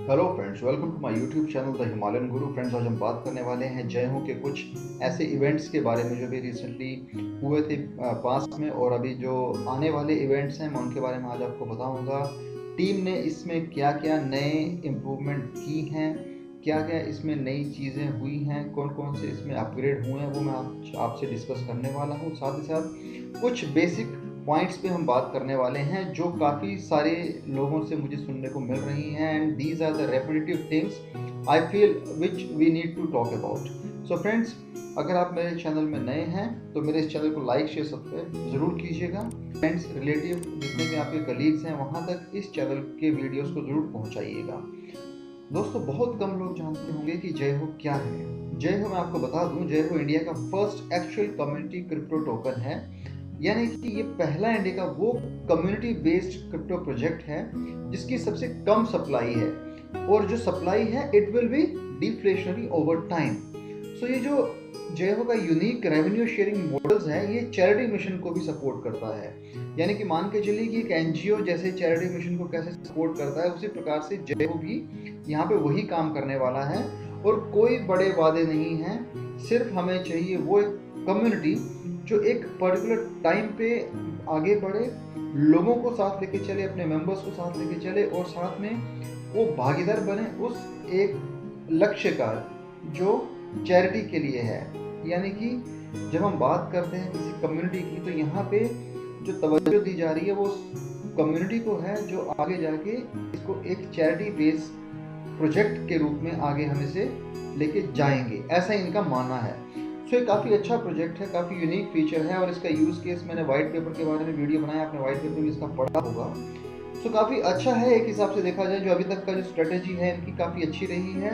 Hello friends, welcome to my YouTube channel the Himalayan guru. Friends, आज हम बात करने वाले हैं जय हो के कुछ ऐसे इवेंट्स के बारे में जो भी रिसेंटली हुए थे पास्ट में, और अभी जो आने वाले इवेंट्स हैं मैं उनके बारे में आज आपको बताऊंगा। टीम ने इसमें क्या क्या नए इम्प्रूवमेंट की हैं, क्या क्या इसमें नई चीज़ें हुई हैं, कौन कौन से इसमें अपग्रेड हुए हैं, वो मैं आपसे डिस्कस करने वाला हूँ। साथ ही साथ कुछ बेसिक पॉइंट्स पे हम बात करने वाले हैं जो काफ़ी सारे लोगों से मुझे सुनने को मिल रही हैं, and these are the repetitive things I feel which we need to talk about. So friends, अगर आप मेरे चैनल में नए हैं तो मेरे इस चैनल को लाइक शेयर सब्सक्राइब ज़रूर कीजिएगा। फ्रेंड्स, रिलेटिव जितने भी आपके कलीग्स हैं वहाँ तक इस चैनल के वीडियोस को ज़रूर पहुँचाइएगा। दोस्तों, बहुत कम लोग जानते होंगे कि जय हो क्या है। जय हो, मैं आपको बता दूं, जय हो इंडिया का first actual community crypto token है। यानी कि ये पहला इंडिया का वो कम्युनिटी बेस्ड क्रिप्टो प्रोजेक्ट है जिसकी सबसे कम सप्लाई है, और जो सप्लाई है it will be deflationary over time. So ये जो जय हो का यूनिक रेवेन्यू शेयरिंग मॉडल्स है, ये चैरिटी मिशन को भी सपोर्ट करता है। यानी कि मान के चलिए कि एक एनजीओ जैसे चैरिटी मिशन को कैसे सपोर्ट करता है, उसी प्रकार से जय हो भी यहाँ पे वही काम करने वाला है। और कोई बड़े वादे नहीं हैं, सिर्फ हमें चाहिए वो एक कम्युनिटी जो एक पर्टिकुलर टाइम पे आगे बढ़े, लोगों को साथ लेके चले, अपने मेंबर्स को साथ लेके चले, और साथ में वो भागीदार बने उस एक लक्ष्य का जो चैरिटी के लिए है। यानी कि जब हम बात करते हैं किसी कम्युनिटी की, तो यहाँ पे जो तवज्जो दी जा रही है वो कम्युनिटी को है जो आगे जाके इसको एक चैरिटी बेस्ड प्रोजेक्ट के रूप में आगे हम इसे लेके जाएंगे, ऐसा इनका मानना है। सो ये काफ़ी अच्छा प्रोजेक्ट है, काफ़ी यूनिक फीचर है, और इसका यूज़ केस मैंने व्हाइट पेपर के बारे में वीडियो बनाया, आपने व्हाइट पेपर भी इसका पढ़ा होगा। सो काफ़ी अच्छा है एक हिसाब से देखा जाए। जो अभी तक का जो स्ट्रेटेजी है इनकी काफ़ी अच्छी रही है।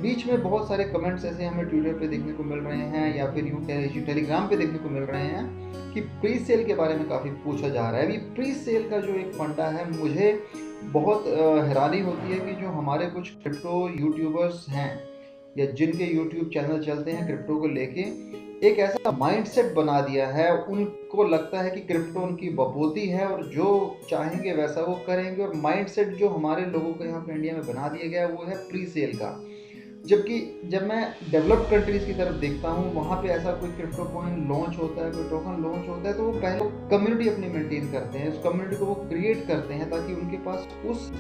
बीच में बहुत सारे कमेंट्स ऐसे हमें ट्विटर पे देखने को मिल रहे हैं, या फिर यूँ कह लीजिए टेलीग्राम पे देखने को मिल रहे हैं कि प्री सेल के बारे में काफ़ी पूछा जा रहा है। अभी प्री सेल का जो एक फंडा है, मुझे बहुत हैरानी होती है कि जो हमारे कुछ क्रिप्टो यूट्यूबर्स हैं या जिनके यूट्यूब चैनल चलते हैं क्रिप्टो को लेके, एक ऐसा माइंडसेट बना दिया है, उनको लगता है कि क्रिप्टो उनकी बपोती है और जो चाहेंगे वैसा वो करेंगे। और माइंडसेट जो हमारे लोगों को यहाँ पे इंडिया में बना दिया गया है वो है प्री सेल का। जबकि जब मैं डेवलप्ड कंट्रीज की तरफ देखता हूँ, वहाँ पे ऐसा कोई क्रिप्टो कॉइन लॉन्च होता है, कोई टोकन लॉन्च होता है, तो वो पहले कम्युनिटी अपनी मेंटेन करते हैं, उस कम्युनिटी को वो क्रिएट करते हैं ताकि उनके पास उस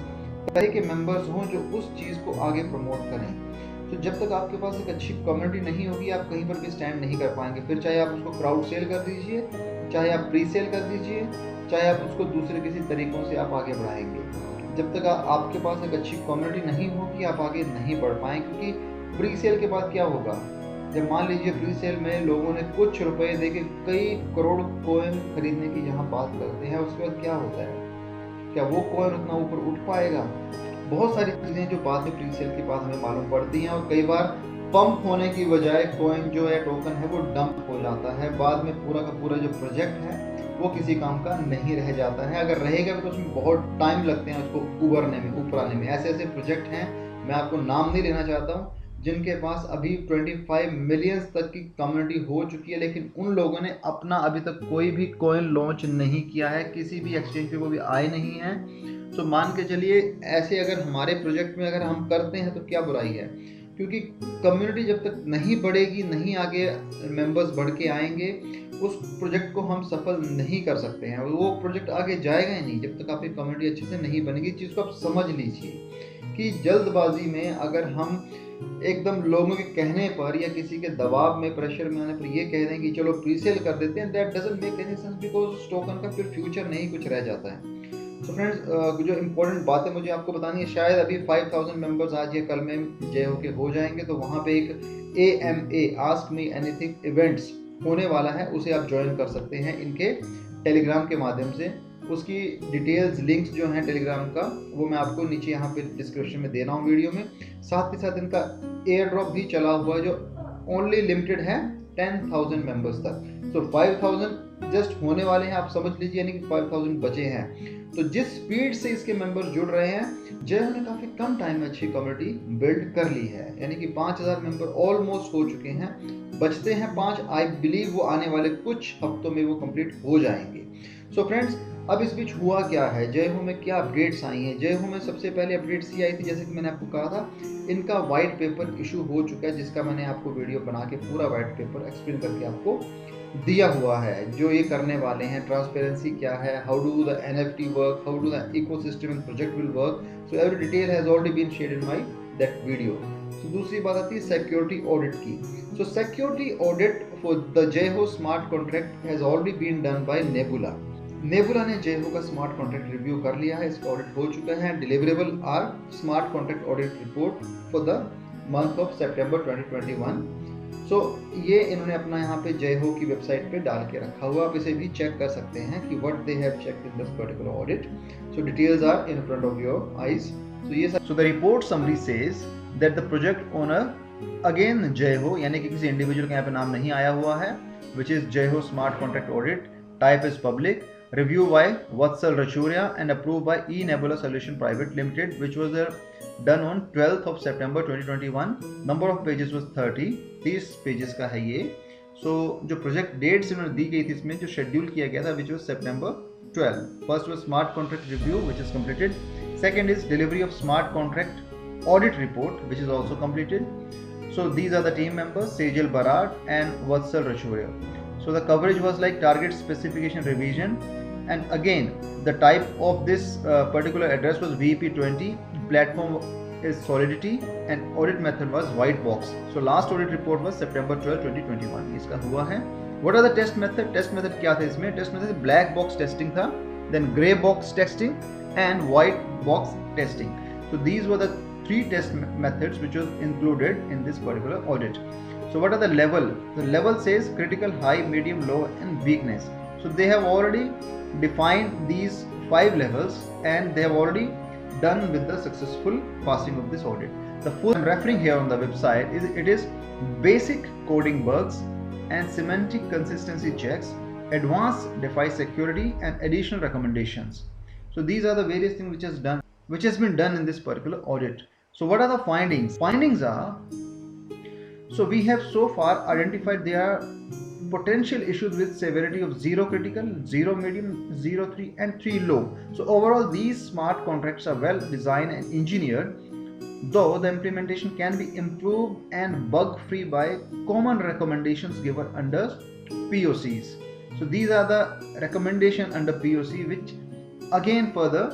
तरह के मेंबर्स हों जो उस चीज़ को आगे प्रमोट करें। तो जब तक आपके पास एक अच्छी कम्युनिटी नहीं होगी, आप कहीं पर भी स्टैंड नहीं कर पाएंगे। फिर चाहे आप उसको क्राउड सेल कर दीजिए, चाहे आप प्री सेल कर दीजिए, चाहे आप उसको दूसरे किसी तरीकों से आप आगे बढ़ाएंगे, जब तक आपके पास एक अच्छी कम्युनिटी नहीं होगी आप आगे नहीं बढ़ पाएँ। क्योंकि प्री सेल के बाद क्या होगा, जब मान लीजिए प्री सेल में लोगों ने कुछ रुपए देके कई करोड़ कोइन खरीदने की जहाँ बात करते हैं, उसके बाद क्या होता है, क्या वो कोइन उतना ऊपर उठ पाएगा? बहुत सारी चीज़ें जो बाद में प्री सेल के बाद हमें मालूम पड़ती हैं, और कई बार पंप होने की बजाय कोइन जो है, टोकन है, वो डंप हो जाता है। बाद में पूरा का पूरा जो प्रोजेक्ट है वो किसी काम का नहीं रह जाता है। अगर रहेगा भी तो उसमें बहुत टाइम लगते हैं उसको उभरने में, ऊपर आने में। ऐसे ऐसे प्रोजेक्ट हैं, मैं आपको नाम नहीं लेना चाहता हूँ, जिनके पास अभी 25 मिलियंस तक की कम्युनिटी हो चुकी है, लेकिन उन लोगों ने अपना अभी तक कोई भी कॉइन लॉन्च नहीं किया है, किसी भी एक्सचेंज पे वो भी आए नहीं हैं। तो मान के चलिए ऐसे अगर हमारे प्रोजेक्ट में अगर हम करते हैं तो क्या बुराई है, क्योंकि कम्युनिटी जब तक नहीं बढ़ेगी, नहीं आगे मेंबर्स बढ़ के आएंगे, उस प्रोजेक्ट को हम सफल नहीं कर सकते हैं। वो प्रोजेक्ट आगे जाएगा ही नहीं जब तक आपकी कम्युनिटी अच्छे से नहीं बनेगी। इस चीज़ को आप समझ लीजिए कि जल्दबाजी में अगर हम एकदम लोगों के कहने पर या किसी के दबाव में, प्रेशर में आने पर ये कह दें कि चलो प्री सेल कर देते हैं, that doesn't make any sense, because उस टोकन का फिर फ्यूचर नहीं कुछ रह जाता है। तो फ्रेंड्स, जो इम्पोर्टेंट बातें मुझे आपको बतानी है, शायद अभी 5000 मेंबर्स आज या कल में जय हो के हो जाएंगे, तो वहाँ पे एक AMA ask me anything events होने वाला है, उसे आप ज्वाइन कर सकते हैं इनके टेलीग्राम के माध्यम से। उसकी डिटेल्स, लिंक्स जो हैं टेलीग्राम का, वो मैं आपको नीचे यहाँ पे डिस्क्रिप्शन में दे रहा हूँ वीडियो में। साथ ही साथ इनका एयर ड्रॉप भी चला हुआ है जो ओनली लिमिटेड है 10,000 मेंबर्स तक। सो 5000 जस्ट होने वाले हैं, आप समझ लीजिए, यानी कि 5000 बचे हैं। तो जिस स्पीड से इसके मेंबर्स जुड़ रहे हैं, जय ने काफ़ी कम टाइम में अच्छी कम्युनिटी बिल्ड कर ली है। यानी कि 5000 मेंबर ऑलमोस्ट हो चुके हैं, बचते हैं 5। आई बिलीव वो आने वाले कुछ हफ्तों में वो कंप्लीट हो जाएंगे। सो फ्रेंड्स, अब इस बीच हुआ क्या है, जय हो में क्या अपडेट्स आई हैं। जय हो में सबसे पहले अपडेट्स ये आई थी, जैसे कि मैंने आपको कहा था, इनका वाइट पेपर इशू हो चुका है, जिसका मैंने आपको वीडियो बना के पूरा वाइट पेपर एक्सप्लेन करके आपको दिया हुआ है। जो ये करने वाले हैं, ट्रांसपेरेंसी क्या है, how do the NFT work, how do the ecosystem and project will work, so every detail has already been shared in my that video. तो दूसरी बात आती है सिक्योरिटी ऑडिट की। So security audit for the Jai Ho smart contract has already been done by Nebula. Nebula ने जय हो का smart contract review कर लिया है, इसका ऑडिट हो चुका है। Deliverable are smart contract audit report for the month of सितंबर 2021। सो ये इन्होंने अपना यहाँ पे जय हो की वेबसाइट पे डाल के रखा हुआ, आप इसे भी चेक कर सकते हैं कि what they have checked in this particular audit. So details are in front of your eyes. So the report summary says that the project owner again Jai Ho, यानी कि किसी इंडिविजुअल का यहाँ पे नाम नहीं आया हुआ है, विच इज जय Ho smart contract audit, type is public, review by Vatsal Rachuria and approved by eNebula Solution Private Limited, which was done on 12th of September 2021. Number of pages was 30 pages का है ये। जो project dates इन्होंने दी गई थी इसमें, जो schedule किया गया था, which was September 12. First was smart contract review, which is completed. Second is delivery of smart contract audit report, which is also completed. So these are the team members, Sejal Barat and Vatsal Rachuria. So the coverage was like target specification revision, and again the type of this particular address was VP20, platform is Solidity, and audit method was white box. So last audit report was September 12, 2021 इसका हुआ है। What are the test method? Test method क्या था इसमें? Test method black box testing था, then gray box testing and white box testing. So these were the three test methods which was included in this particular audit. So what are the level? The level says critical, high, medium, low and weakness. So they have already defined these 5 levels and they have already done with the successful passing of this audit. The full I'm referring here on the website is it is basic coding bugs and semantic consistency checks, advanced DeFi security and additional recommendations. So these are the various things which has been done in this particular audit. So what are the findings? Findings are, so we have so far identified there are potential issues with severity of 0 critical, 0 medium, 0 3 and 3 low. So overall these smart contracts are well designed and engineered, though the implementation can be improved and bug free by common recommendations given under POCs. So these are the recommendations under POC which again further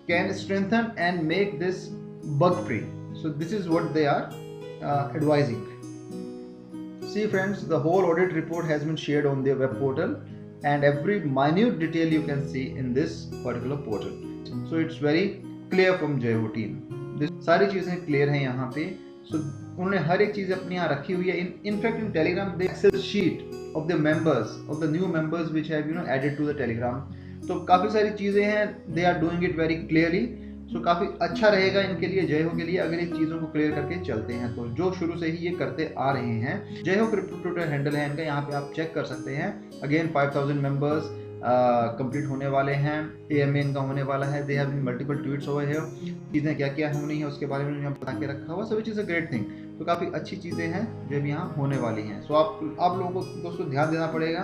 can strengthen and make this bug free. So this is what they are advising. See friends, the whole audit report has been shared on their web portal and every minute detail you can see in this particular portal. So it's very clear from Jay Ho team. This सारी चीजें clear हैं यहाँ पे। So उन्होंने हर एक चीज अपनी यहाँ रखी हुई है। In fact in Telegram the Excel sheet of the members, of the new members which have added to the Telegram. तो काफी सारी चीजें हैं, they are doing it very clearly. सो काफ़ी अच्छा रहेगा इनके लिए, जय हो के लिए, अगर इन चीज़ों को क्लियर करके चलते हैं तो, जो शुरू से ही ये करते आ रहे हैं। जय हो क्रिप्टो ट्विटर हैंडल है इनका, यहाँ पे आप चेक कर सकते हैं। अगेन 5000 मेंबर्स कंप्लीट होने वाले हैं, AMA इनका होने वाला है। They have been multiple tweets over here, चीज़ें क्या क्या होनी है उसके बारे में यहाँ बता के रखा हुआ, so which is a great thing. तो काफ़ी अच्छी चीज़ें हैं जो भी यहाँ होने वाली हैं। सो आप लोगों को दोस्तों ध्यान देना पड़ेगा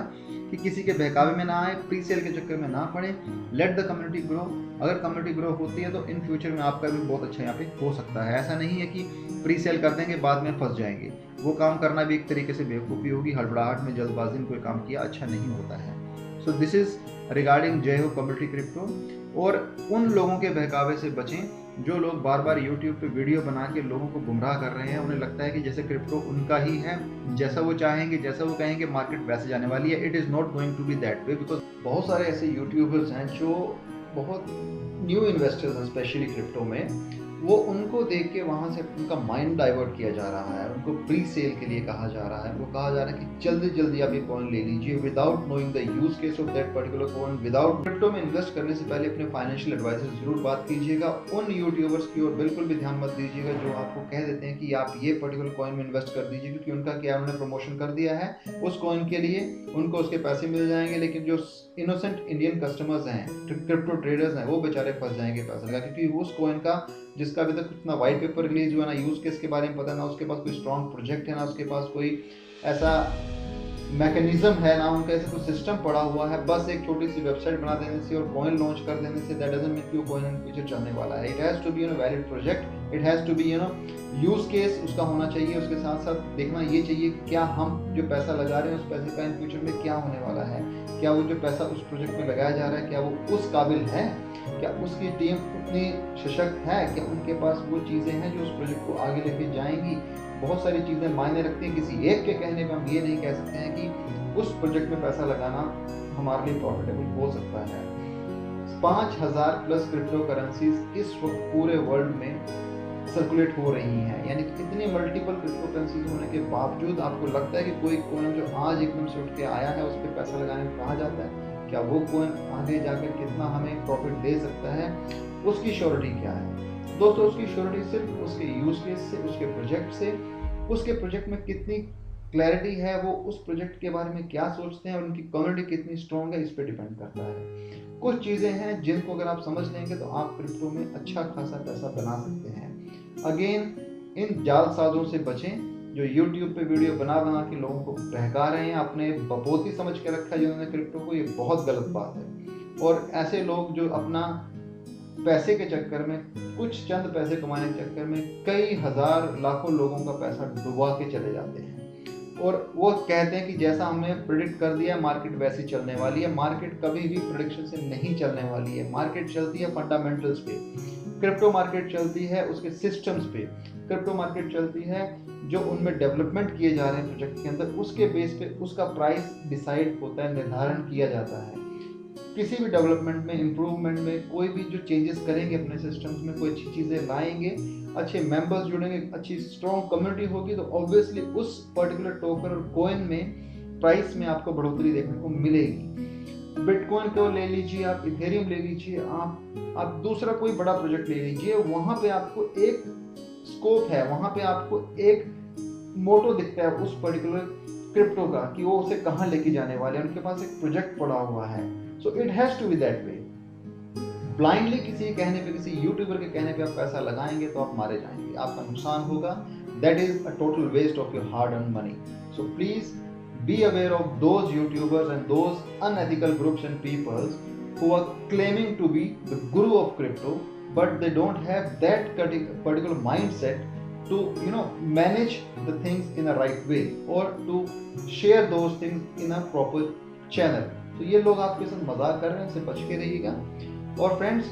कि किसी के बहकावे में ना आए, प्री सेल के चक्कर में ना पड़े। Late the community grow. अगर कम्युनिटी ग्रो होती है तो इन फ्यूचर में आपका भी बहुत अच्छा यहाँ पे हो सकता है। ऐसा नहीं है कि प्री सेल कर देंगे बाद में फंस जाएंगे, वो काम करना भी एक तरीके से बेवकूफ़ी होगी। हड़बड़ाहट में जल्दबाजी में कोई काम किया अच्छा नहीं होता है। So this is regarding Jai Ho community crypto. और उन लोगों के बहकावे से बचें जो लोग बार बार यूट्यूब पे वीडियो बना के लोगों को गुमराह कर रहे हैं। उन्हें लगता है कि जैसे क्रिप्टो उनका ही है, जैसा वो चाहेंगे, जैसा वो कहेंगे मार्केट वैसे जाने वाली है। It is not going to be that way, because बहुत सारे ऐसे यूट्यूबर्स हैं जो बहुत न्यू इन्वेस्टर्स हैं स्पेशली क्रिप्टो में, वो उनको देख के वहाँ से उनका माइंड डाइवर्ट किया जा रहा है। उनको प्री सेल के लिए कहा जा रहा है, उनको कहा जा रहा है कि जल्दी जल्दी आप ये कॉइन ले लीजिए without knowing the use case of that particular coin. Without crypto में इन्वेस्ट करने से पहले अपने फाइनेंशियल एडवाइजर से जरूर बात कीजिएगा। उन यूट्यूबर्स की ओर बिल्कुल भी ध्यान मत दीजिएगा जो आपको कह देते हैं कि आप ये पर्टिकुलर कॉइन में इन्वेस्ट कर दीजिए, क्योंकि उनका क्या उन्होंने प्रमोशन कर दिया है उस कॉइन के लिए, उनको उसके पैसे मिल जाएंगे, लेकिन जो इनोसेंट इंडियन कस्टमर्स हैं, क्रिप्टो ट्रेडर्स हैं, वो बेचारे फंस जाएंगे पैसा लगा, क्योंकि उस कॉइन का जिसका अभी तक कुछ ना वाइट पेपर रिलीज हुआ, ना यूज केस के बारे में पता, ना उसके पास कोई स्ट्रॉन्ग प्रोजेक्ट है, ना उसके पास कोई ऐसा मैकेनिज्म है, ना उनका ऐसा कोई सिस्टम पड़ा हुआ है। बस एक छोटी सी वेबसाइट बना देने से और कॉइन लॉन्च कर देने से दैट डजंट मीन कि वो कॉइन इन फ्यूचर चलने वाला है। It has to be valid project, it has to be use case उसका होना चाहिए। उसके साथ साथ देखना ये चाहिए कि क्या हम जो पैसा लगा रहे हैं उस पैसे का इन फ्यूचर में क्या होने वाला है, क्या वो जो पैसा उस प्रोजेक्ट में लगाया जा रहा है क्या वो उस काबिल है, क्या उसकी टीम उतनी सशक्त है, क्या उनके पास वो चीज़ें हैं जो उस प्रोजेक्ट को आगे लेके जाएंगी। बहुत सारी चीज़ें मायने रखती हैं। किसी एक के कहने पर हम ये नहीं कह सकते हैं कि उस प्रोजेक्ट में पैसा लगाना हमारे लिए प्रॉफिटेबल हो सकता है। 5000 प्लस क्रिप्टो करेंसीज इस वक्त पूरे वर्ल्ड में सर्कुलेट हो रही हैं, यानी कि इतनी मल्टीपल क्रिप्टो करेंसीज होने के बावजूद आपको लगता है कि कोई कॉइन जो आज एकदम से उठ के आया है उस पर पैसा लगाने को कहा जाता है, क्या वो कॉइन आगे जाकर कितना हमें प्रॉफिट दे सकता है, उसकी श्योरिटी क्या है दोस्तों? उसकी श्योरिटी सिर्फ उसके यूज केस से, उसके प्रोजेक्ट से, उसके प्रोजेक्ट में कितनी क्लैरिटी है, वो उस प्रोजेक्ट के बारे में क्या सोचते हैं और उनकी कम्युनिटी कितनी स्ट्रॉन्ग है, इस पर डिपेंड करता है। कुछ चीज़ें हैं जिनको अगर आप समझ लेंगे तो आप क्रिप्टो में अच्छा खासा पैसा बना सकते हैं। अगेन, इन जालसाजों से बचें जो YouTube पे वीडियो बना बना के लोगों को बहका रहे हैं, अपने बपोती समझ के रखा है जिन्होंने क्रिप्टो को, ये बहुत गलत बात है। और ऐसे लोग जो अपना पैसे के चक्कर में, कुछ चंद पैसे कमाने के चक्कर में कई हजार लाखों लोगों का पैसा डुबा के चले जाते हैं और वो कहते हैं कि जैसा हमने प्रिडिक्ट कर दिया मार्केट वैसी चलने वाली है। मार्केट कभी भी प्रिडिक्शन से नहीं चलने वाली है। मार्केट चलती है फंडामेंटल्स पे, क्रिप्टो मार्केट चलती है उसके सिस्टम्स पे, क्रिप्टो मार्केट चलती है जो उनमें डेवलपमेंट किए जा रहे हैं प्रोजेक्ट के अंदर, उसके बेस पे उसका प्राइस डिसाइड होता है, निर्धारण किया जाता है। किसी भी डेवलपमेंट में, इम्प्रूवमेंट में, कोई भी जो चेंजेस करेंगे अपने सिस्टम्स में, कोई अच्छी चीज़ें लाएंगे, अच्छे मेंबर्स जुड़ेंगे, अच्छी स्ट्रॉन्ग कम्युनिटी होगी, तो ऑब्वियसली उस पर्टिकुलर टोकन और कॉइन में प्राइस में आपको बढ़ोतरी देखने को मिलेगी। बिटकॉइन को ले लीजिए, आप इथेरियम ले लीजिए, आप दूसरा कोई बड़ा प्रोजेक्ट ले लीजिए, वहाँ पे आपको एक स्कोप है, वहाँ पे आपको एक मोटो दिखता है उस पर्टिकुलर क्रिप्टो का कि वो उसे कहाँ लेके जाने वाले हैं, उनके पास एक प्रोजेक्ट पड़ा हुआ है। So it has to be that way. Blindly किसी के कहने पे, किसी यूट्यूबर के कहने पे आप पैसा लगाएंगे तो आप मारे जाएंगे, आपका नुकसान होगा। That is a total waste of your hard earn money. So please be aware of those YouTubers and those unethical groups and peoples who are claiming to be the guru of crypto, but they don't have that particular mindset to manage the things in a right way or to share those things in a proper channel. तो ये लोग आपके साथ मजाक कर रहे हैं, इससे बच के रहिएगा। और फ्रेंड्स,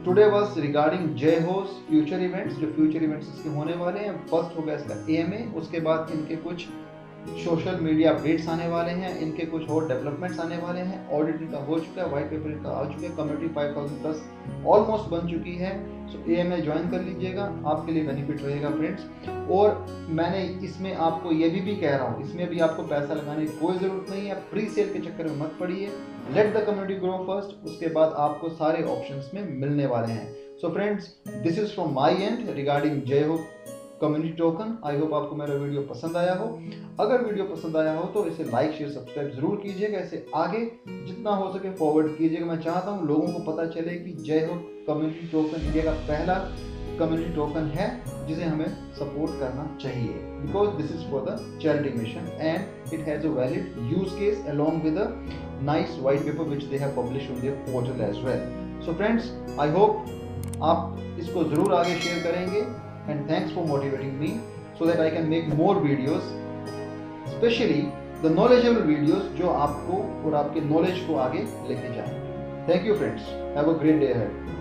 टुडे वाज रिगार्डिंग जय होस फ्यूचर इवेंट्स, जो फ्यूचर इवेंट्स इसके होने वाले हैं। फर्स्ट होगा इसका AMA, उसके बाद इनके कुछ सोशल मीडिया अपडेट्स आने वाले हैं, इनके कुछ और डेवलपमेंट्स आने वाले हैं। ऑडिट इनका हो चुका है, व्हाइट पेपर इनका आ चुका है, कम्युनिटी 5000 प्लस ऑलमोस्ट बन चुकी है। सो AMA ज्वाइन कर लीजिएगा, आपके लिए बेनिफिट रहेगा फ्रेंड्स। और मैंने इसमें आपको ये भी कह रहा हूँ, इसमें भी आपको पैसा लगाने की कोई ज़रूरत नहीं है। प्री सेल के चक्कर में मत पड़िए, let the community grow first, उसके बाद आपको सारे ऑप्शंस में मिलने वाले हैं। So friends, this is from my and regarding Jai Ho community token. I hope आपको मेरा वीडियो पसंद आया हो। अगर वीडियो पसंद आया हो तो इसे लाइक शेयर सब्सक्राइब जरूर कीजिएगा, इसे आगे जितना हो सके फॉरवर्ड कीजिएगा। मैं चाहता हूँ लोगों को पता चले कि जय हो कम्युनिटी टोकन इंडिया का पहला कम्युनिटी टोकन है जिसे हमें सपोर्ट करना चाहिए, because this is for the charity mission and it has a valid use case along with a nice white paper which they have published on their portal as well. So friends, I hope आप इसको जरूर आगे share करेंगे। And thanks for motivating me so that I can make more videos, especially the knowledgeable videos जो आपको और आपके knowledge को आगे लेके जाएं। Thank you friends. Have a great day ahead.